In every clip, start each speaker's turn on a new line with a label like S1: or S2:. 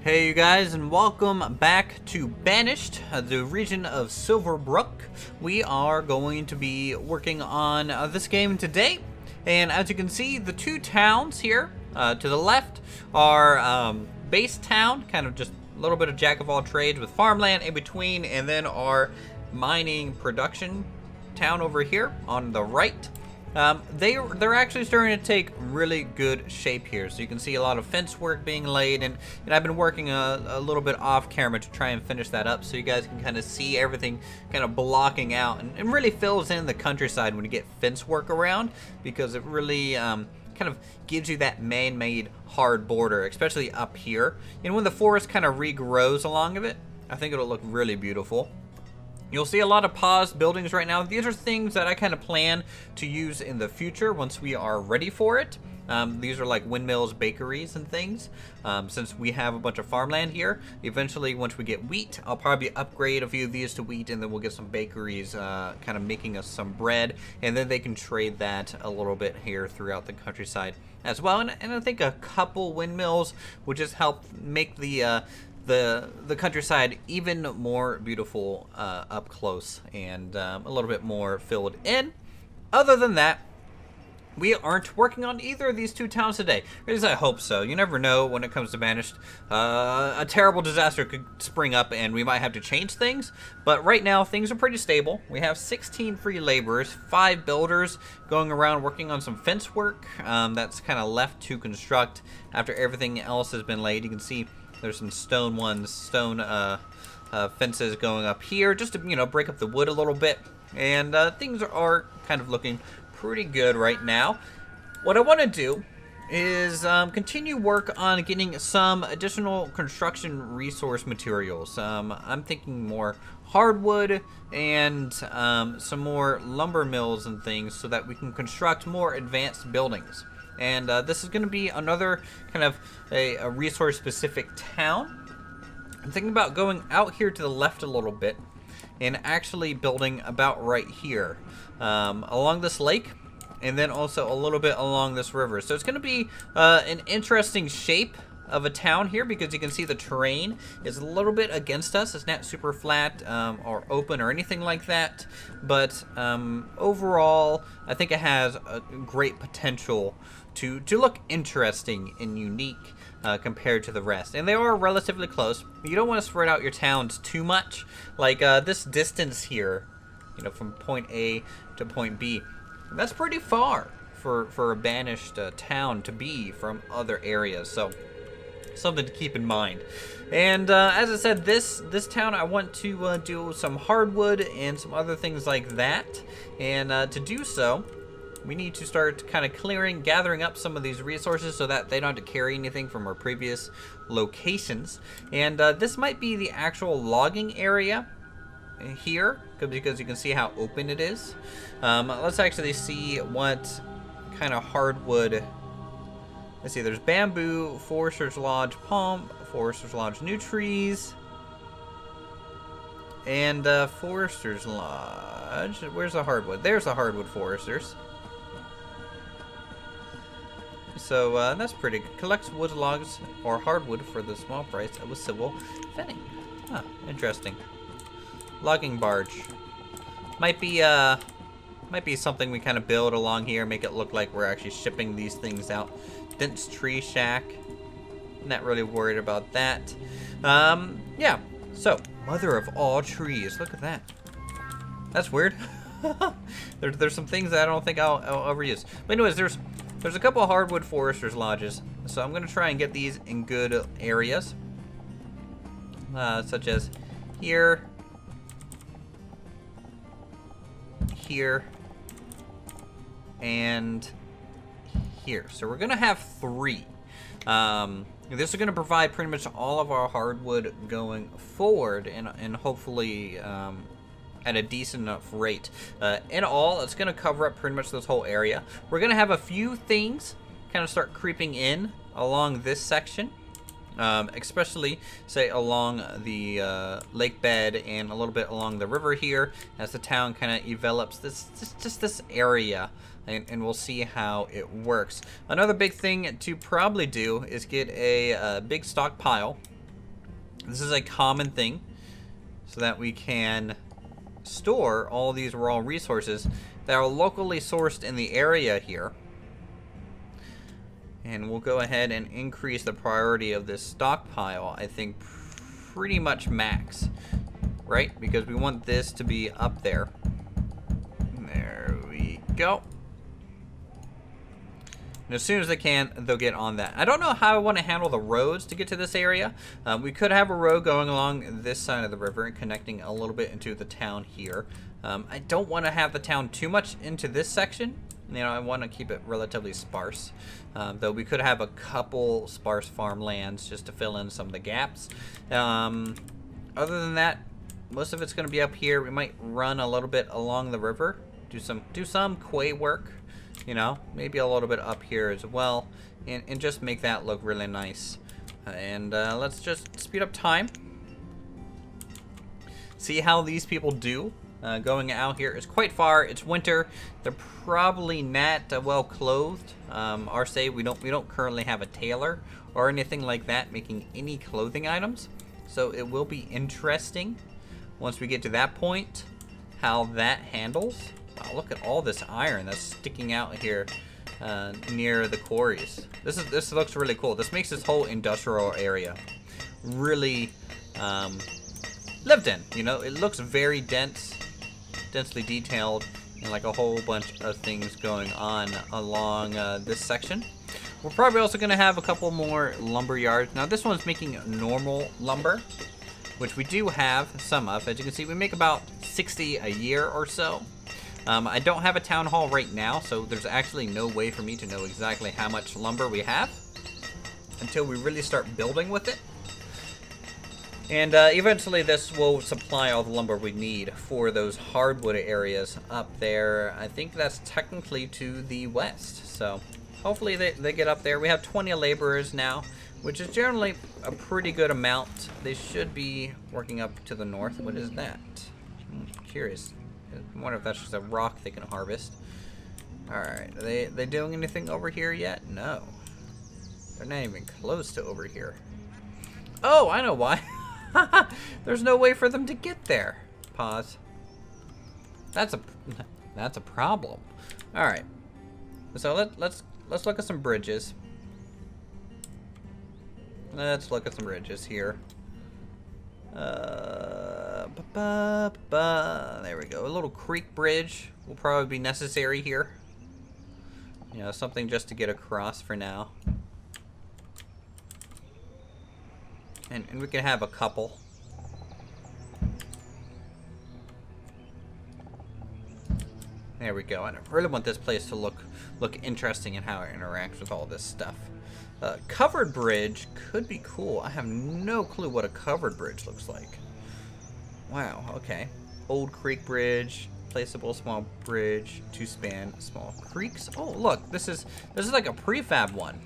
S1: Hey you guys, and welcome back to Banished, the region of Silverbrook. We are going to be working on this game today, and as you can see, the two towns here to the left are base town, kind of just a little bit of jack of all trades with farmland in between, and then our mining production town over here on the right. They're actually starting to take really good shape here. So you can see a lot of fence work being laid, and I've been working a little bit off camera to try and finish that up so you guys can kind of see everything kind of blocking out, and really fills in the countryside when you get fence work around, because it really kind of gives you that man-made hard border, especially up here. And when the forest kind of regrows along of it, I think it'll look really beautiful. You'll see a lot of paused buildings right now. These are things that I kind of plan to use in the future once we are ready for it. These are like windmills, bakeries, and things. Since we have a bunch of farmland here, eventually once we get wheat, I'll probably upgrade a few of these to wheat, and then we'll get some bakeries kind of making us some bread, and then they can trade that a little bit here throughout the countryside as well. And I think a couple windmills would just help make the countryside even more beautiful up close, and a little bit more filled in. Other than that, we aren't working on either of these two towns today. At least I hope so. You never know when it comes to Banished. A terrible disaster could spring up and we might have to change things. But right now, things are pretty stable. We have 16 free laborers, 5 builders going around working on some fence work that's kind of left to construct after everything else has been laid. You can see there's some stone fences going up here just to, break up the wood a little bit. And things are kind of looking pretty good right now. What I want to do is continue work on getting some additional construction resource materials. I'm thinking more hardwood and some more lumber mills and things so that we can construct more advanced buildings. And this is going to be another kind of a resource-specific town. I'm thinking about going out here to the left a little bit and actually building about right here along this lake, and then also a little bit along this river. So it's going to be an interesting shape of a town here, because you can see the terrain is a little bit against us. It's not super flat or open or anything like that, but overall I think it has a great potential to look interesting and unique compared to the rest. And they are relatively close. You don't want to spread out your towns too much. Like this distance here, from point A to point B, that's pretty far for a banished town to be from other areas. So something to keep in mind. And as I said, this town I want to do some hardwood and some other things like that. And to do so, we need to start kind of gathering up some of these resources so that they don't have to carry anything from our previous locations. And this might be the actual logging area here, because you can see how open it is. Let's actually see what kind of hardwood. Let's see, there's bamboo, Forester's Lodge palm, Forester's Lodge new trees, and Forester's Lodge. Where's the hardwood? There's the hardwood foresters. So that's pretty good. Collects wood logs or hardwood for the small price of a civil thinning. Huh, interesting. Logging barge. Might be something we kind of build along here, make it look like we're actually shipping these things out. Dense tree shack. Not really worried about that. Yeah. So, mother of all trees. Look at that. That's weird. There's some things that I don't think I'll ever use. But anyways, there's a couple of hardwood foresters lodges, so I'm gonna try and get these in good areas, such as here, here, and here. So we're gonna have 3. This is gonna provide pretty much all of our hardwood going forward, and hopefully at a decent enough rate. In all, it's gonna cover up pretty much this whole area. We're gonna have a few things kind of start creeping in along this section, especially say along the lake bed and a little bit along the river here as the town kind of develops this area. And we'll see how it works. Another big thing to probably do is get a big stockpile This is a common thing, so that we can store all these raw resources that are locally sourced in the area here. And we'll go ahead and increase the priority of this stockpile, I think pretty much max, right? Because we want this to be up there. There we go. And as soon as they can, they'll get on that. I don't know how I want to handle the roads to get to this area. We could have a road going along this side of the river and connecting a little bit into the town here. I don't want to have the town too much into this section. You know, I want to keep it relatively sparse. Though we could have a couple sparse farmlands just to fill in some of the gaps. Other than that, most of it's going to be up here. We might run a little bit along the river, do some quay work. You know, maybe a little bit up here as well, and just make that look really nice. And let's just speed up time. See how these people do. Going out here is quite far. It's winter. They're probably not well clothed. Our say we don't currently have a tailor or anything like that making any clothing items. So it will be interesting once we get to that point how that handles. Wow, look at all this iron that's sticking out here near the quarries. This looks really cool. This makes this whole industrial area really lived in. You know, it looks very densely detailed, and like a whole bunch of things going on along this section. We're probably also going to have a couple more lumber yards. Now this one's making normal lumber, which we do have some of. As you can see, we make about 60 a year or so. I don't have a town hall right now, so there's actually no way for me to know exactly how much lumber we have until we really start building with it. And eventually this will supply all the lumber we need for those hardwood areas up there. I think that's technically to the west, so hopefully they get up there. We have 20 laborers now, which is generally a pretty good amount. They should be working up to the north. What is that? I'm curious. I wonder if that's just a rock they can harvest. Alright, are they doing anything over here yet? No. They're not even close to over here. Oh, I know why. There's no way for them to get there. Pause. That's a problem. Alright. So let's look at some bridges. Let's look at some bridges here. There we go. A little creek bridge will probably be necessary here. You know, something just to get across for now. And we can have a couple. There we go. And I really want this place to look interesting in how it interacts with all this stuff. Covered bridge could be cool. I have no clue what a covered bridge looks like. Wow, okay. Old creek bridge, placeable small bridge to span small creeks. Oh, look, this is like a prefab one.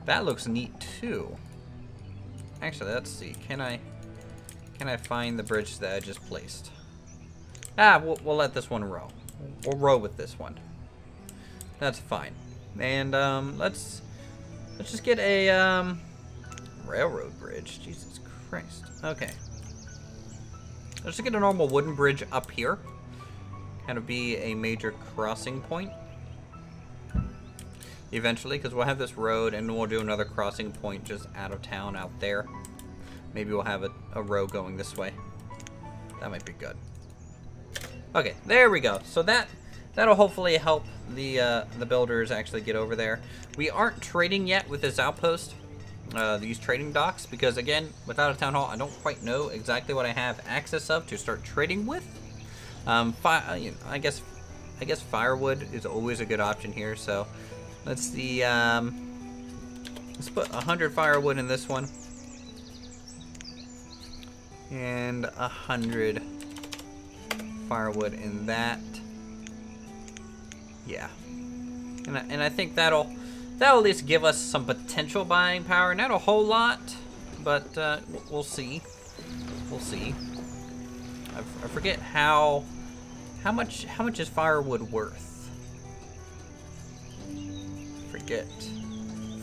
S1: That looks neat too. Actually, let's see. Can I find the bridge that I just placed? Ah, we'll let this one row. We'll row with this one. That's fine. And let's just get a railroad bridge. Jesus Christ. Okay. Let's just get a normal wooden bridge up here. Kind of be a major crossing point. Eventually, because we'll have this road and we'll do another crossing point just out of town out there. Maybe we'll have a row going this way. That might be good. Okay, there we go. So that'll hopefully help the builders actually get over there. We aren't trading yet with this outpost, these trading docks, because again, without a town hall, I don't quite know exactly what I have access of to start trading with. You know, I guess firewood is always a good option here. So let's see. Let's put 100 firewood in this one, and 100 firewood in that. Yeah, and I think that'll at least give us some potential buying power. Not a whole lot, but we'll see. We'll see. I forget how much is firewood worth? Forget.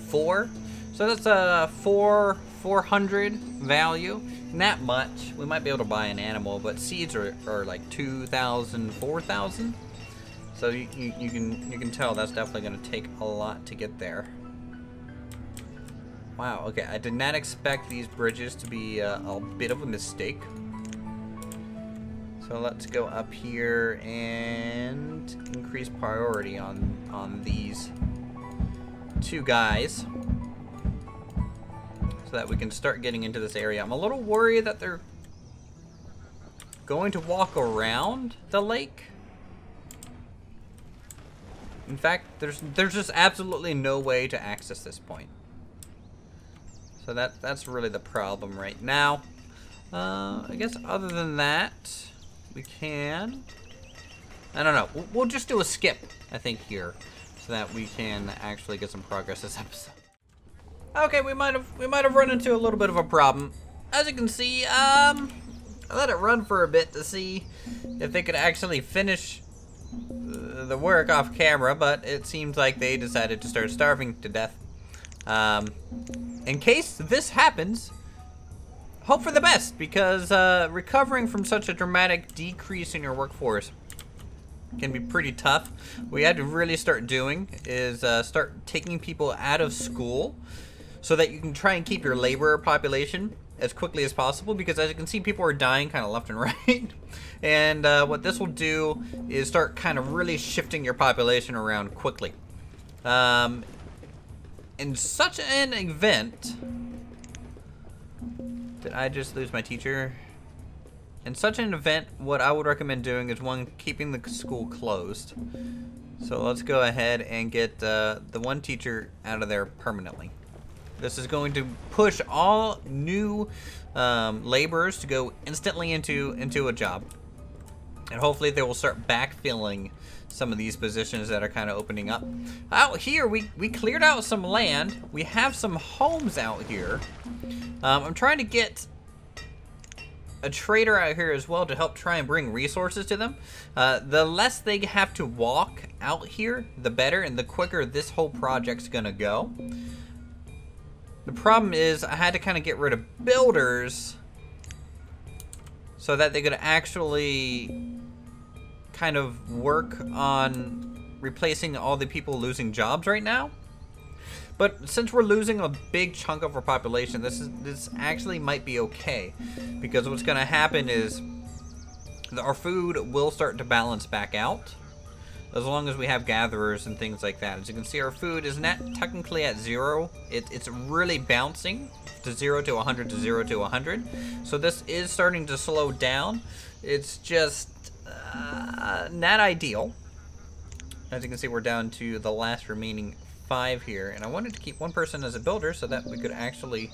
S1: 4. So that's a 400 value. Not much. We might be able to buy an animal, but seeds are like 2,000, 4,000. So you can tell that's definitely going to take a lot to get there. Wow. Okay, I did not expect these bridges to be a bit of a mistake. So let's go up here and increase priority on these two guys, so that we can start getting into this area. I'm a little worried that they're going to walk around the lake. In fact, there's just absolutely no way to access this point. So that's really the problem right now. I guess other than that, we can, I don't know, we'll just do a skip, I think, here, so that we can actually get some progress this episode. Okay, we might have run into a little bit of a problem. As you can see, I let it run for a bit to see if they could actually finish the work off camera, but it seems like they decided to start starving to death. In case this happens, hope for the best, because recovering from such a dramatic decrease in your workforce can be pretty tough. What we had to really start doing is start taking people out of school so that you can try and keep your laborer population as quickly as possible, because as you can see, people are dying kind of left and right. And what this will do is start kind of really shifting your population around quickly. In such an event... Did I just lose my teacher? In such an event, what I would recommend doing is, one, keeping the school closed. So let's go ahead and get the one teacher out of there permanently. This is going to push all new laborers to go instantly into a job. And hopefully they will start backfilling some of these positions that are kind of opening up. Out here, we cleared out some land. We have some homes out here. I'm trying to get a trader out here as well to help try and bring resources to them. The less they have to walk out here, the better, and the quicker this whole project's gonna go. The problem is I had to kind of get rid of builders so that they could actually kind of work on replacing all the people losing jobs right now. But since we're losing a big chunk of our population, this actually might be okay, because what's going to happen is our food will start to balance back out as long as we have gatherers and things like that. As you can see, our food is not technically at 0. It's really bouncing to 0 to 100 to 0 to 100. So this is starting to slow down. It's just not ideal. As you can see, we're down to the last remaining 5 here, and I wanted to keep one person as a builder so that we could actually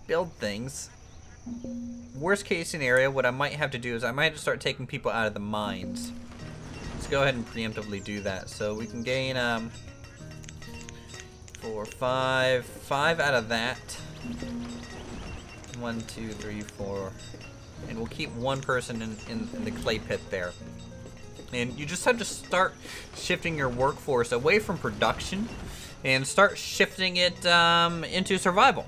S1: build things. Worst case scenario, what I might have to do is I might have to start taking people out of the mines. Let's go ahead and preemptively do that, so we can gain 4, 5 out of that. 1, 2, 3, 4, and we'll keep one person in the clay pit there. And you just have to start shifting your workforce away from production and start shifting it into survival.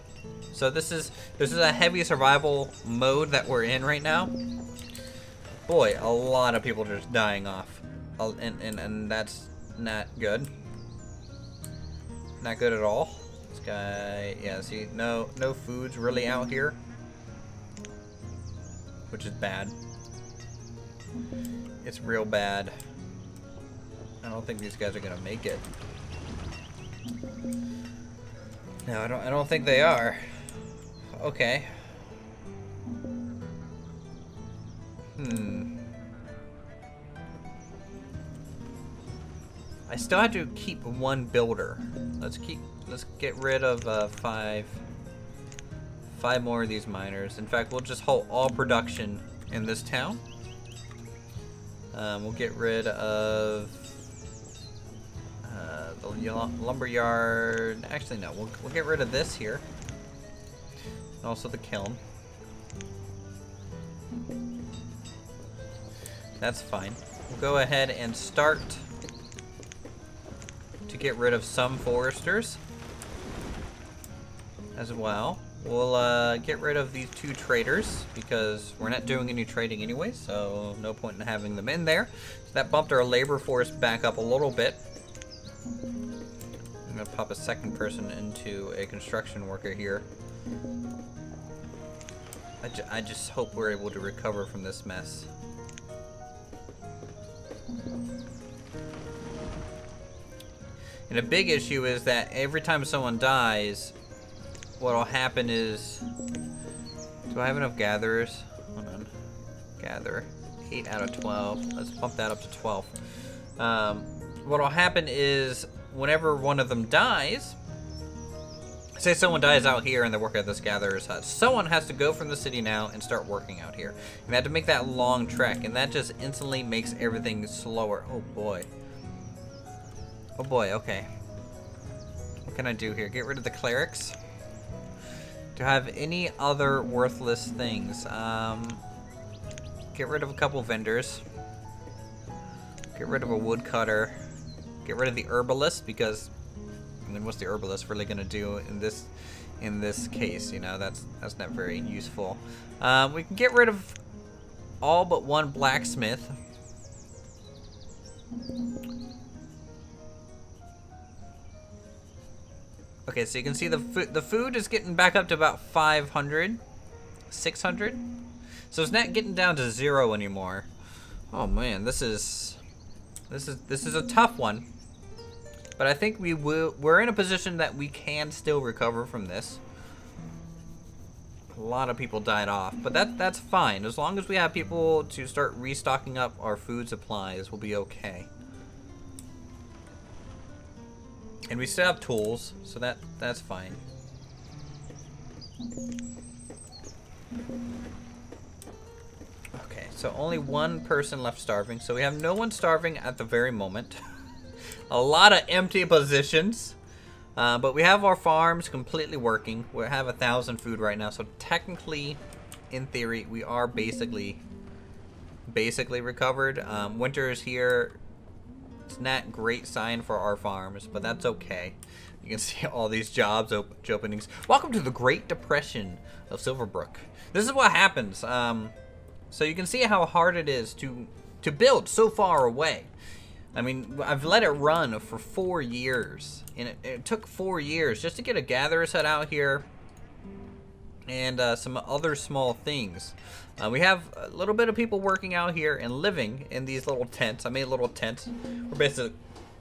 S1: So this is a heavy survival mode that we're in right now. Boy, a lot of people are just dying off, and that's not good. Not good at all. This guy, yeah, see, no food's really out here, which is bad. It's real bad. I don't think these guys are gonna make it. No, I don't think they are. Okay. I still have to keep one builder. Let's get rid of 5 more of these miners. In fact, we'll just halt all production in this town. We'll get rid of the lumberyard. Actually, no. We'll get rid of this here, and also the kiln. That's fine. We'll go ahead and start to get rid of some foresters. as well. We'll get rid of these 2 traders because we're not doing any trading anyway, so no point in having them in there. So that bumped our labor force back up a little bit. I'm gonna pop a second person into a construction worker here. I just hope we're able to recover from this mess. And a big issue is that every time someone dies, what'll happen is... Do I have enough gatherers? Hold on. Gather. 8 out of 12. Let's bump that up to 12. What'll happen is, whenever one of them dies... Say someone dies out here and they work at this gatherer's hut. Someone has to go from the city now and start working out here. And they have to make that long trek, and that just instantly makes everything slower. Oh boy. Oh boy, okay. What can I do here? Get rid of the clerics. Do I have any other worthless things? Get rid of a couple vendors. Get rid of a woodcutter. Get rid of the herbalist, because I mean, what's the herbalist really gonna do in this case? You know, that's not very useful. We can get rid of all but one blacksmith. Okay, so you can see the food is getting back up to about 500, 600. So it's not getting down to 0 anymore. Oh man, this is a tough one. But I think we're in a position that we can still recover from this. A lot of people died off, but that's fine. As long as we have people to start restocking up our food supplies, we'll be okay. And we still have tools, so that's fine. Okay, so only one person left starving. So we have no one starving at the very moment. A lot of empty positions. But we have our farms completely working. We have 1,000 food right now, so technically, in theory, we are basically recovered. Winter is here. It's not a great sign for our farms, but that's okay. You can see all these jobs openings. Welcome to the Great Depression of Silverbrook. This is what happens. So you can see how hard it is to build so far away. I mean, I've let it run for 4 years, and it took 4 years just to get a gatherer's hut out here and some other small things. We have a little bit of people working out here and living in these little tents. I made little tents. We're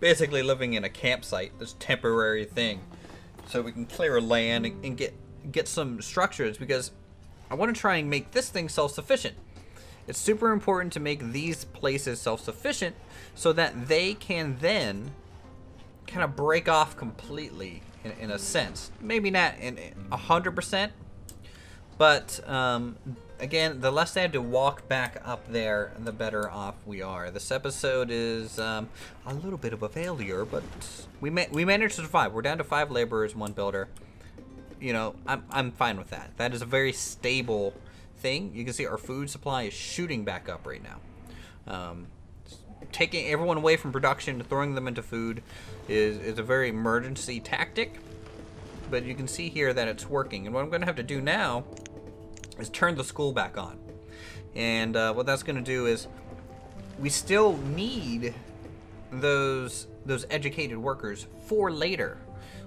S1: basically living in a campsite, this temporary thing, so we can clear land and get some structures, because I want to try and make this thing self-sufficient. It's super important to make these places self-sufficient so that they can then kind of break off completely in a sense. Maybe not in 100%, but again, the less they have to walk back up there, the better off we are. This episode is a little bit of a failure, but we managed to survive. We're down to 5 laborers, 1 builder. You know, I'm fine with that. That is a very stable thing. You can see our food supply is shooting back up right now. Taking everyone away from production, throwing them into food is a very emergency tactic, but you can see here that it's working. And what I'm going to have to do now is turn the school back on. And what that's going to do is, we still need those educated workers for later.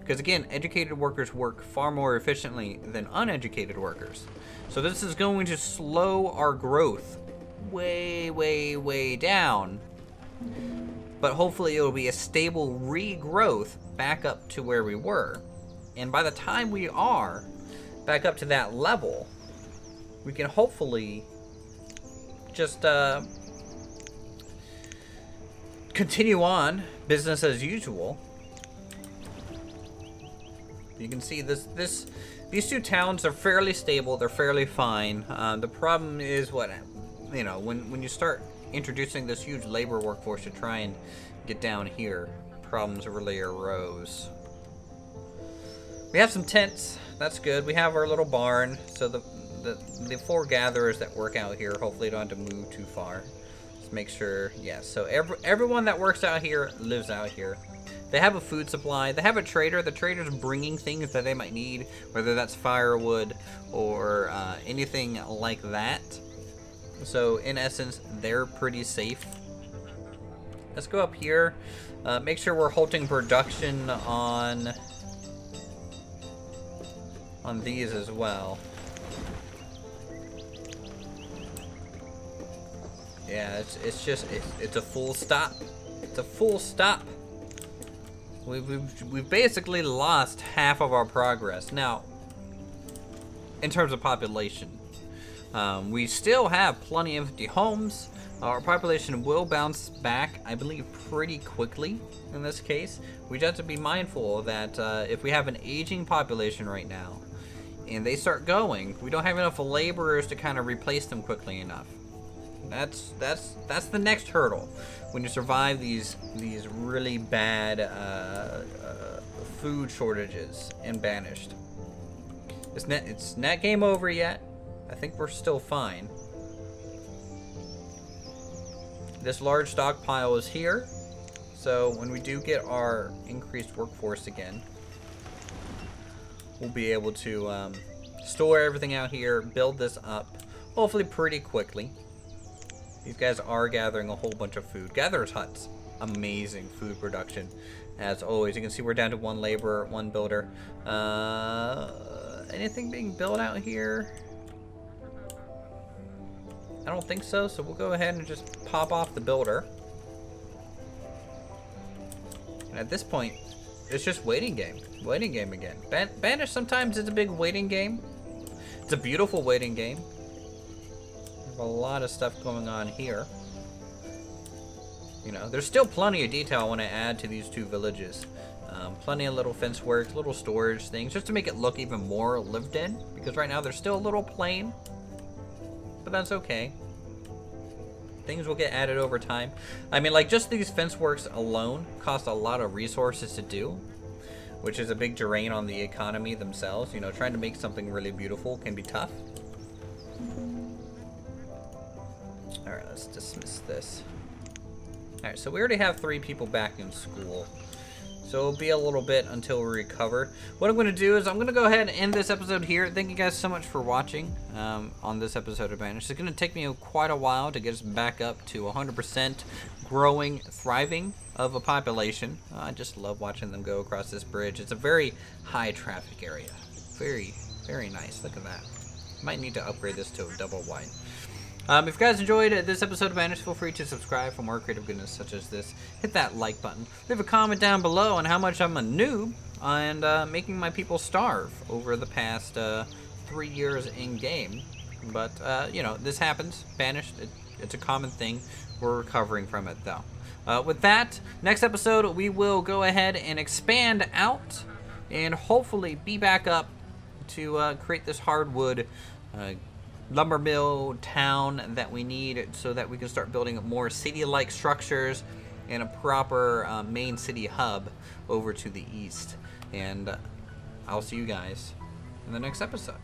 S1: Because again, educated workers work far more efficiently than uneducated workers. So this is going to slow our growth way, way, way down. But hopefully it'll be a stable regrowth back up to where we were. And by the time we are back up to that level, we can hopefully just continue on business as usual. You can see these 2 towns are fairly stable. They're fairly fine. The problem is when you start introducing this huge labor workforce to try and get down here, problems really arose. We have some tents. That's good. We have our little barn. So the 4 gatherers that work out here hopefully don't have to move too far. Just make sure. Yeah. So everyone that works out here lives out here. They have a food supply. They have a trader. The trader's bringing things that they might need, whether that's firewood or anything like that. So in essence, they're pretty safe. Let's go up here. Make sure we're halting production on these as well. Yeah, it's a full stop. It's a full stop. We've basically lost half of our progress now in terms of population. We still have plenty of empty homes. Our population will bounce back, I believe, pretty quickly in this case. We just have to be mindful that if we have an aging population right now and they start going, we don't have enough laborers to kind of replace them quickly enough. That's the next hurdle when you survive these really bad food shortages in Banished. It's not game over yet. I think we're still fine. This large stockpile is here, so when we do get our increased workforce again, we'll be able to store everything out here, build this up, hopefully pretty quickly. These guys are gathering a whole bunch of food. Gatherer's huts, amazing food production. As always, you can see we're down to 1 laborer, 1 builder. Anything being built out here? I don't think so, so we'll go ahead and just pop off the builder. And at this point, it's just waiting game. Waiting game again. Banished sometimes is a big waiting game. It's a beautiful waiting game. There's a lot of stuff going on here. You know, there's still plenty of detail I want to add to these 2 villages. Plenty of little fence work, little storage things, just to make it look even more lived in. Because right now they're still a little plain. But that's okay. Things will get added over time. I mean, like, just these fence works alone cost a lot of resources to do, which is a big drain on the economy themselves. You know, trying to make something really beautiful can be tough. Alright, let's dismiss this. Alright, so we already have 3 people back in school. So it'll be a little bit until we recover. What I'm going to do is I'm going to go ahead and end this episode here. Thank you guys so much for watching on this episode of Banished. It's going to take me quite a while to get us back up to 100% growing, thriving of a population. I just love watching them go across this bridge. It's a very high traffic area. Very, very nice. Look at that. Might need to upgrade this to a double wide. If you guys enjoyed this episode of Banished, feel free to subscribe for more creative goodness such as this. Hit that like button. Leave a comment down below on how much I'm a noob and making my people starve over the past 3 years in game. But you know, this happens. Banished, it's a common thing. We're recovering from it though. With that, next episode we will go ahead and expand out and hopefully be back up to create this hardwood lumber mill town that we need so that we can start building more city-like structures and a proper main city hub over to the east. And I'll see you guys in the next episode.